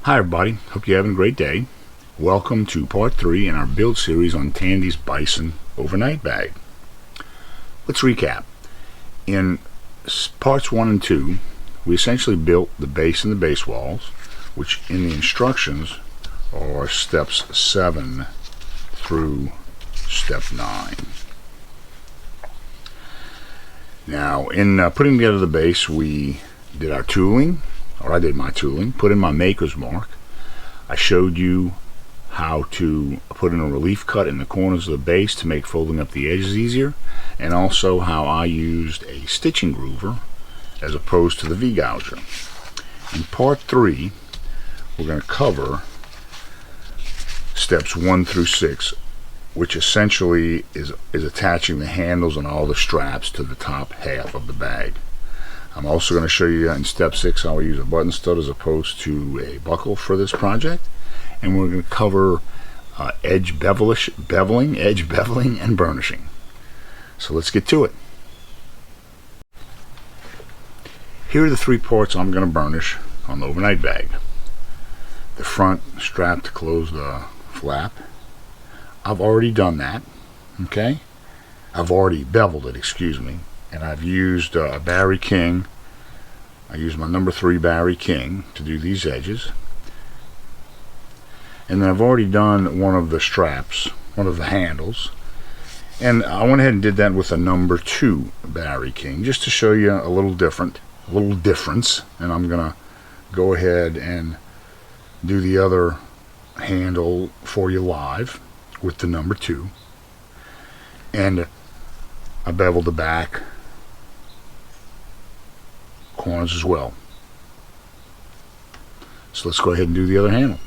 Hi everybody, hope you're having a great day. Welcome to part 3 in our build series on Tandy's Bison Overnite bag. Let's recap. In parts 1 and 2, we essentially built the base and the base walls, which in the instructions are steps 7 through step 9. Now, in putting together the base, we did our tooling, or I did my tooling, put in my maker's mark. I showed you how to put in a relief cut in the corners of the base to make folding up the edges easier, and also how I used a stitching groover as opposed to the V-gouger. In part 3, we're going to cover steps 1 through 6, which essentially is attaching the handles and all the straps to the top half of the bag. I'm also going to show you in step 6 how I use a button stud as opposed to a buckle for this project, and we're going to cover edge beveling, and burnishing. So let's get to it. Here are the 3 parts I'm going to burnish on the Overnite bag. The front strap to close the flap. I've already done that. Okay, I've already beveled it, excuse me. And I've used a Barry King. I used my number 3 Barry King to do these edges. And then I've already done one of the straps, one of the handles. And I went ahead and did that with a number 2 Barry King, just to show you a little difference. And I'm going to go ahead and do the other handle for you live with the number 2. And I beveled the back corners as well. So let's go ahead and do the other handle.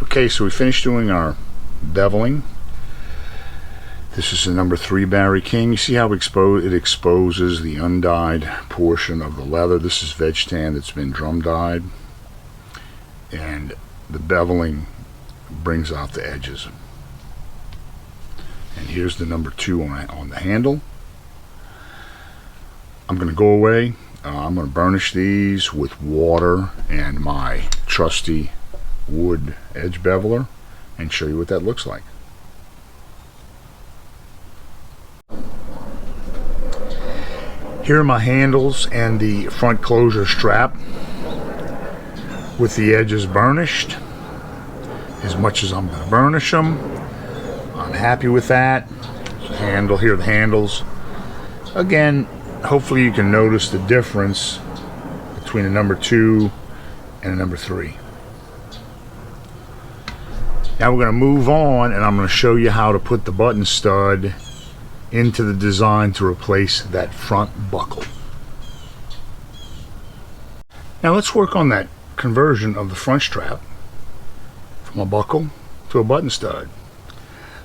Okay, so we finished doing our beveling. This is the number 3 Barry King. You see how it exposes the undyed portion of the leather. This is veg tan that's been drum dyed. And the beveling brings out the edges. And here's the number 2 on the handle. I'm going to go away. I'm going to burnish these with water and my trusty wood edge beveler and show you what that looks like. Here are my handles and the front closure strap with the edges burnished as much as I'm going to burnish them. I'm happy with that. Handle, here are the handles. Again, hopefully you can notice the difference between a number 2 and a number 3. Now we're going to move on, and I'm going to show you how to put the button stud into the design to replace that front buckle. Now let's work on that conversion of the front strap from a buckle to a button stud.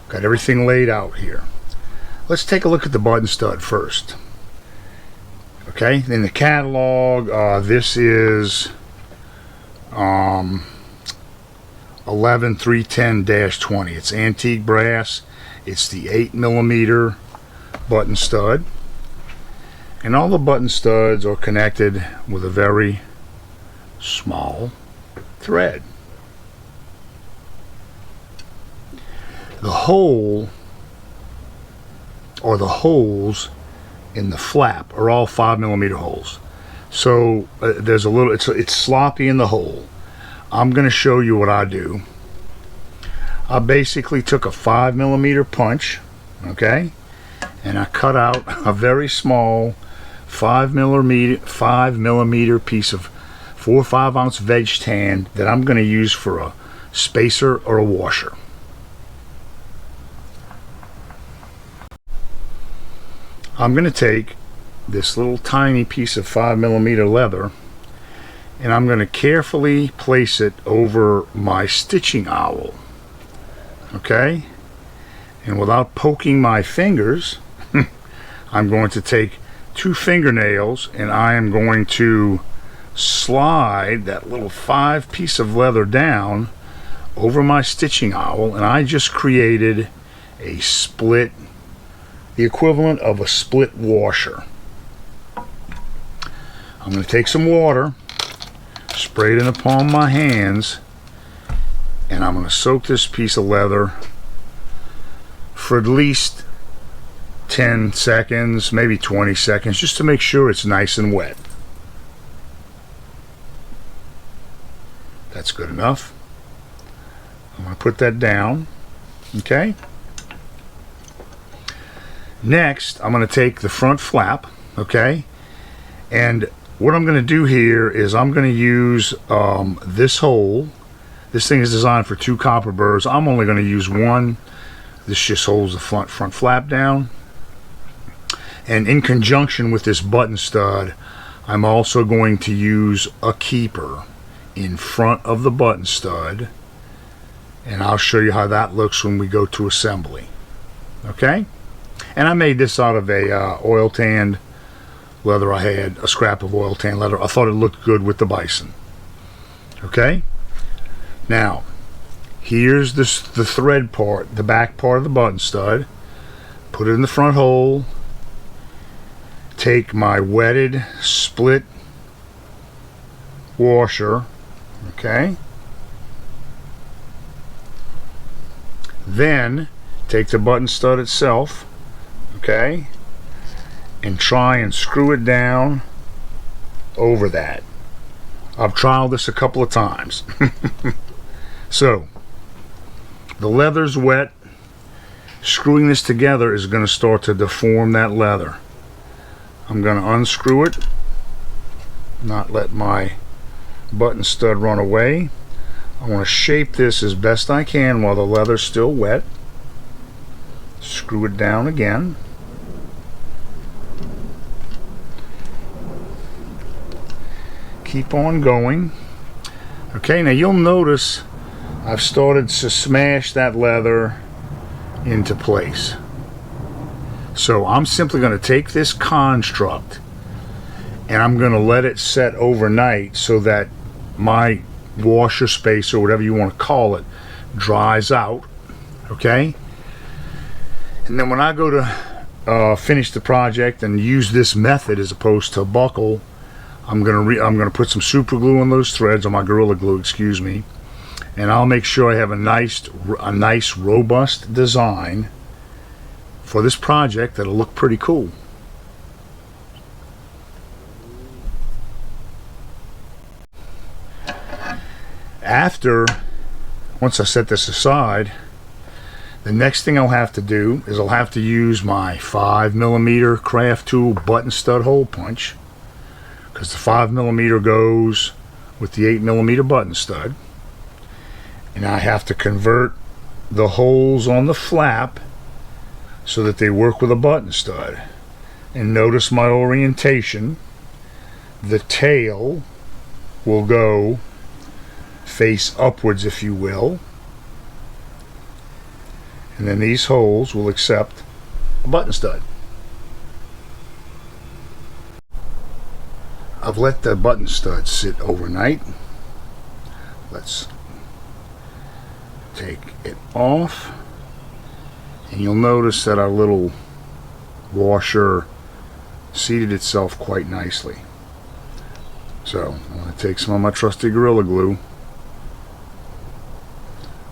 Got everything laid out here. Let's take a look at the button stud first. Okay, in the catalog, this is 11310-20. It's antique brass. It's the 8mm button stud, and all the button studs are connected with a very small thread. The hole, or the holes in the flap, are all 5mm holes. So there's a little, it's sloppy in the hole. I'm going to show you what I do. I basically took a 5mm punch, okay, and I cut out a very small 5mm piece of 4 or 5 ounce veg tan that I'm going to use for a spacer or a washer. I'm going to take this little tiny piece of 5mm leather and I'm going to carefully place it over my stitching owl, okay, and without poking my fingers I'm going to take 2 fingernails and I am going to slide that little 5 piece of leather down over my stitching owl, and I just created a split, the equivalent of a split washer. I'm going to take some water, spray it in upon my hands, and I'm going to soak this piece of leather for at least 10 seconds, maybe 20 seconds, just to make sure it's nice and wet. That's good enough. I'm going to put that down, okay? Next, I'm going to take the front flap, okay? And what I'm going to do here is I'm going to use this hole. This thing is designed for 2 copper burrs. I'm only going to use 1. This just holds the front flap down. And in conjunction with this button stud, I'm also going to use a keeper in front of the button stud, and I'll show you how that looks when we go to assembly, okay? And I made this out of a oil tanned leather. I had a scrap of oil tan leather. I thought it looked good with the Bison, okay? Now here's the thread part, the back part of the button stud. Put it in the front hole. Take my wetted split washer, okay, then take the button stud itself, okay, and try and screw it down over that. I've tried this a couple of times. So the leather's wet. Screwing this together is going to start to deform that leather. I'm going to unscrew it, not let my button stud run away. I want to shape this as best I can while the leather's still wet. Screw it down again. Keep on going. Okay, now you'll notice I've started to smash that leather into place. So I'm simply going to take this construct and I'm going to let it set overnight so that my washer space, or whatever you want to call it, dries out, okay? And then when I go to finish the project and use this method as opposed to buckle, I'm gonna put some super glue on those threads, on my Gorilla Glue, excuse me, and I'll make sure I have a nice robust design for this project that'll look pretty cool. Once I set this aside, the next thing I'll have to do is I'll have to use my 5mm craft tool button stud hole punch, because the 5mm goes with the 8mm button stud, and I have to convert the holes on the flap so that they work with a button stud. And notice my orientation. The tail will go face upwards, if you will, and then these holes will accept a button stud. I've let the button stud sit overnight. Let's take it off, and you'll notice that our little washer seated itself quite nicely. So I'm going to take some of my trusty Gorilla Glue.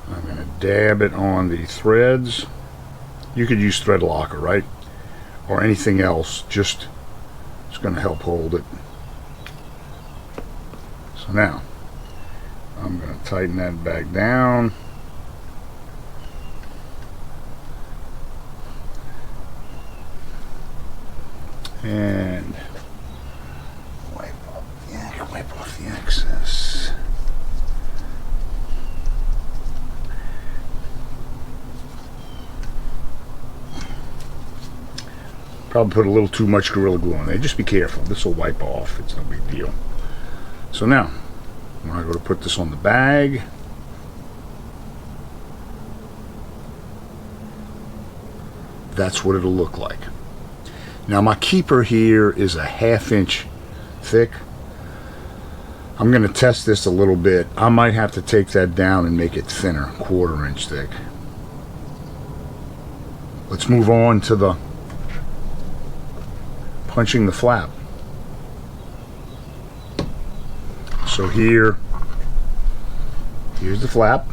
I'm going to dab it on the threads. You could use thread locker, right? Or anything else, just it's going to help hold it. So now I'm going to tighten that back down. And wipe off the excess. Probably put a little too much Gorilla Glue on there. Just be careful. This will wipe off. It's no big deal. So now, when I go to put this on the bag, that's what it'll look like. Now my keeper here is a 1/2 inch thick. I'm going to test this a little bit. I might have to take that down and make it thinner, 1/4 inch thick. Let's move on to the punching the flap. So here's the flap.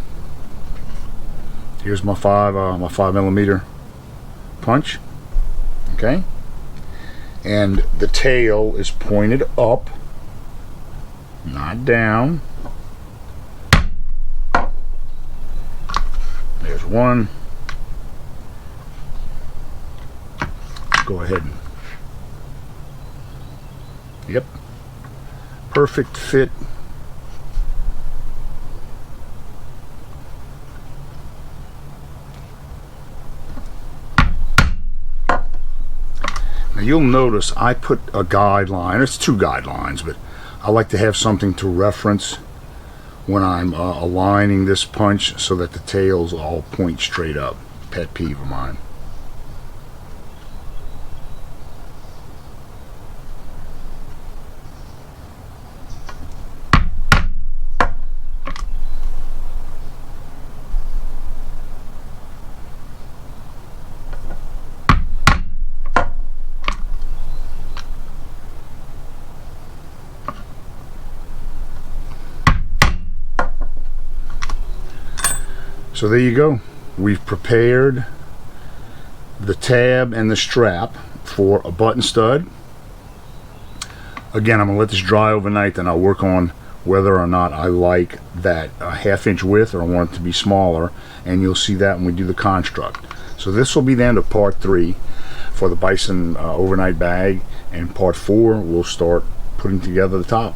Here's my 5mm punch. Okay. And the tail is pointed up, not down. There's one. Go ahead. Yep. Perfect fit. Now you'll notice I put a guideline. It's 2 guidelines, but I like to have something to reference when I'm aligning this punch so that the tails all point straight up. Pet peeve of mine. So there you go. We've prepared the tab and the strap for a button stud. Again, I'm going to let this dry overnight, then I'll work on whether or not I like that 1/2 inch width or I want it to be smaller, and you'll see that when we do the construct. So this will be the end of part 3 for the Bison overnight bag, and part 4 we'll start putting together the top.